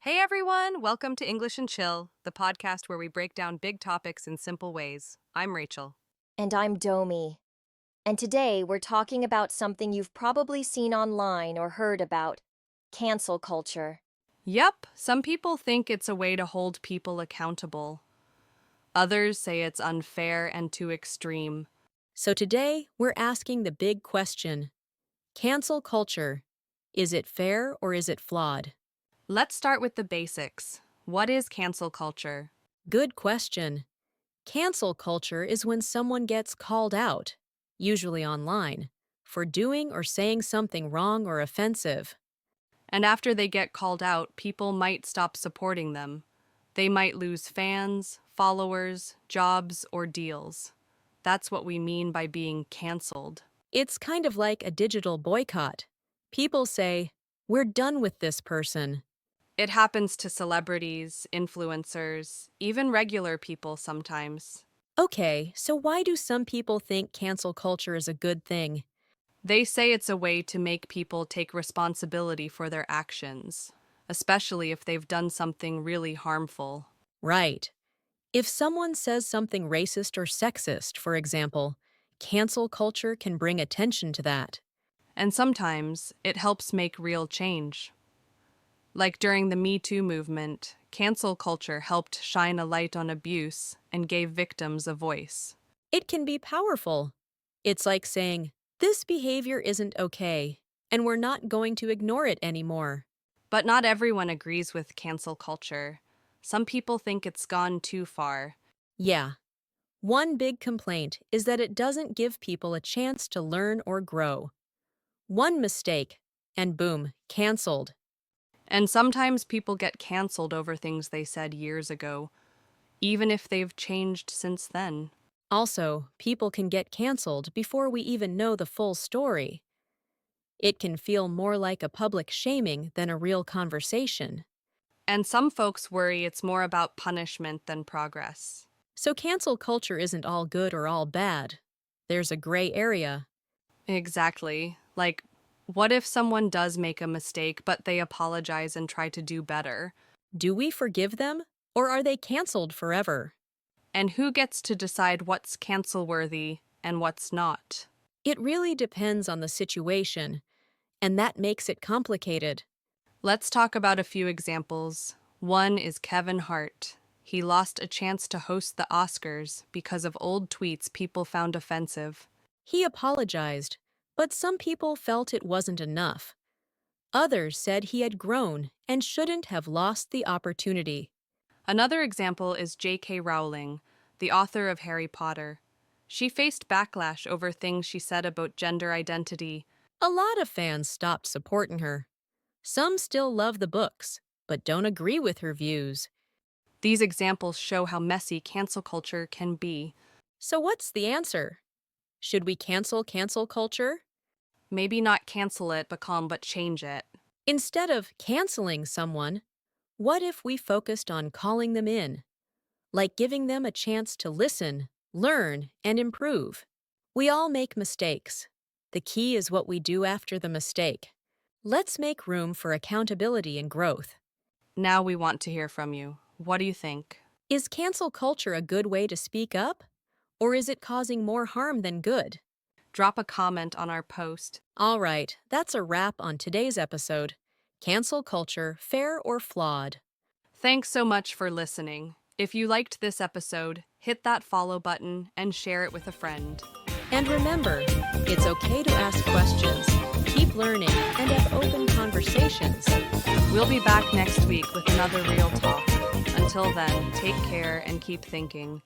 Hey everyone, welcome to English and Chill, the podcast where we break down big topics in simple ways. I'm Rachel. And I'm Domi. And today we're talking about something you've probably seen online or heard about: cancel culture. Yep, some people think it's a way to hold people accountable. Others say it's unfair and too extreme. So today, we're asking the big question: cancel culture. Is it fair or is it flawed? Let's start with the basics. What is cancel culture? Good question. Cancel culture is when someone gets called out, usually online, for doing or saying something wrong or offensive. And after they get called out, people might stop supporting them. They might lose fans, followers, jobs, or deals. That's what we mean by being canceled. It's kind of like a digital boycott. People say, "We're done with this person." It happens to celebrities, influencers, even regular people sometimes. Okay, so why do some people think cancel culture is a good thing? They say it's a way to make people take responsibility for their actions, especially if they've done something really harmful. Right. If someone says something racist or sexist, for example, cancel culture can bring attention to that. And sometimes it helps make real change. Like during the Me Too movement, cancel culture helped shine a light on abuse and gave victims a voice. It can be powerful. It's like saying, "This behavior isn't okay, and we're not going to ignore it anymore." But not everyone agrees with cancel culture. Some people think it's gone too far. Yeah. One big complaint is that it doesn't give people a chance to learn or grow. One mistake, and boom, canceled. And sometimes people get canceled over things they said years ago, even if they've changed since then. Also, people can get canceled before we even know the full story. It can feel more like a public shaming than a real conversation. And some folks worry it's more about punishment than progress. So cancel culture isn't all good or all bad. There's a gray area. Exactly. Like, what if someone does make a mistake, but they apologize and try to do better? Do we forgive them, or are they canceled forever? And who gets to decide what's cancel-worthy and what's not? It really depends on the situation, and that makes it complicated. Let's talk about a few examples. One is Kevin Hart. He lost a chance to host the Oscars because of old tweets people found offensive. He apologized, but some people felt it wasn't enough. Others said he had grown and shouldn't have lost the opportunity. Another example is J.K. Rowling, the author of Harry Potter. She faced backlash over things she said about gender identity. A lot of fans stopped supporting her. Some still love the books, but don't agree with her views. These examples show how messy cancel culture can be. So what's the answer? Should we cancel culture? Maybe not cancel it, but change it. Instead of canceling someone, what if we focused on calling them in? Like giving them a chance to listen, learn, and improve. We all make mistakes. The key is what we do after the mistake. Let's make room for accountability and growth. Now we want to hear from you. What do you think? Is cancel culture a good way to speak up? Or is it causing more harm than good? Drop a comment on our post. All right, that's a wrap on today's episode. Cancel culture, fair or flawed? Thanks so much for listening. If you liked this episode, hit that follow button and share it with a friend. And remember, it's okay to ask questions, keep learning, and have open conversations. We'll be back next week with another real talk. Until then, take care and keep thinking.